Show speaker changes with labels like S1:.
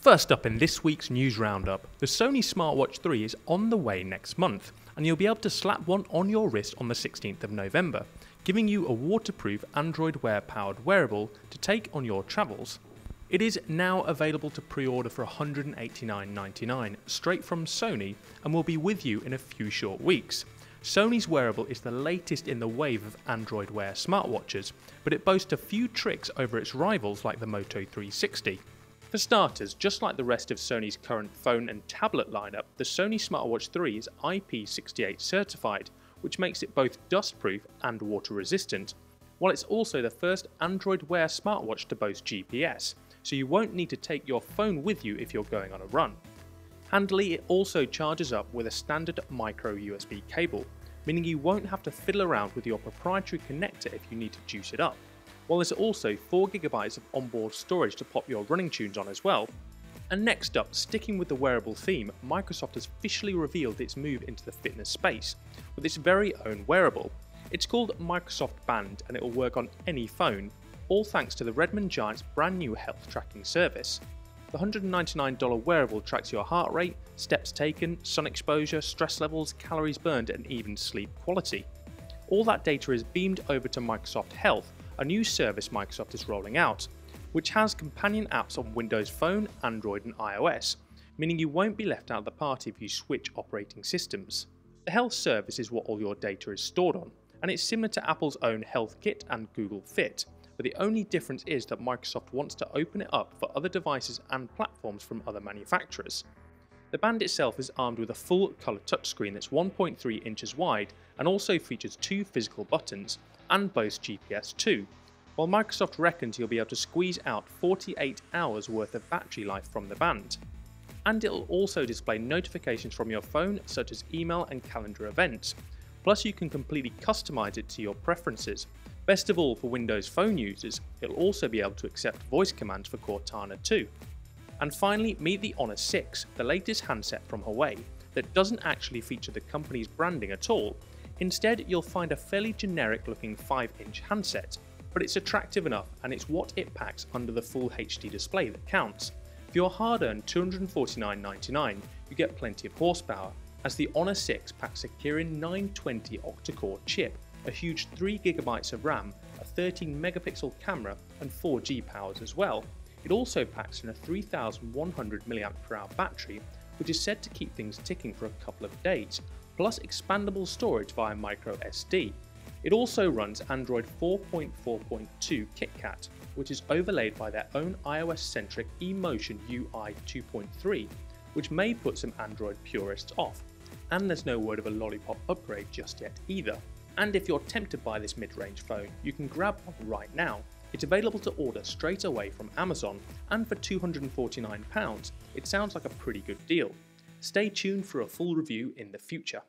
S1: First up in this week's news roundup, the Sony Smartwatch 3 is on the way next month, and you'll be able to slap one on your wrist on the 16th of November, giving you a waterproof Android Wear powered wearable to take on your travels. It is now available to pre-order for $189.99 straight from Sony and will be with you in a few short weeks. Sony's wearable is the latest in the wave of Android Wear smartwatches, but it boasts a few tricks over its rivals like the Moto 360. For starters, just like the rest of Sony's current phone and tablet lineup, the Sony Smartwatch 3 is IP68 certified, which makes it both dustproof and water resistant, while it's also the first Android Wear smartwatch to boast GPS, so you won't need to take your phone with you if you're going on a run. Handily, it also charges up with a standard micro USB cable, meaning you won't have to fiddle around with your proprietary connector if you need to juice it up. While there's also 4GB of onboard storage to pop your running tunes on as well. And next up, sticking with the wearable theme, Microsoft has officially revealed its move into the fitness space with its very own wearable. It's called Microsoft Band and it will work on any phone, all thanks to the Redmond Giant's brand new health tracking service. The $199 wearable tracks your heart rate, steps taken, sun exposure, stress levels, calories burned and even sleep quality. All that data is beamed over to Microsoft Health, a new service Microsoft is rolling out, which has companion apps on Windows Phone, Android and iOS, meaning you won't be left out of the party if you switch operating systems. The health service is what all your data is stored on, and it's similar to Apple's own Health Kit and Google Fit, but the only difference is that Microsoft wants to open it up for other devices and platforms from other manufacturers. The Band itself is armed with a full colour touchscreen that's 1.3 inches wide and also features 2 physical buttons, and boasts GPS too, while Microsoft reckons you'll be able to squeeze out 48 hours worth of battery life from the Band. And it'll also display notifications from your phone such as email and calendar events, plus you can completely customize it to your preferences. Best of all, for Windows Phone users, it'll also be able to accept voice commands for Cortana too. And finally, meet the Honor 6, the latest handset from Huawei that doesn't actually feature the company's branding at all. Instead, you'll find a fairly generic looking 5-inch handset, but it's attractive enough and it's what it packs under the full HD display that counts. For your hard-earned $249.99, you get plenty of horsepower, as the Honor 6 packs a Kirin 920 octa-core chip, a huge 3GB of RAM, a 13-megapixel camera and 4G powers as well. It also packs in a 3100 mAh battery, which is said to keep things ticking for a couple of days, plus expandable storage via micro SD. It also runs Android 4.4.2 KitKat, which is overlaid by their own iOS-centric eMotion UI 2.3, which may put some Android purists off. And there's no word of a lollipop upgrade just yet either. And if you're tempted by this mid-range phone, you can grab one right now. It's available to order straight away from Amazon, and for £249, it sounds like a pretty good deal. Stay tuned for a full review in the future.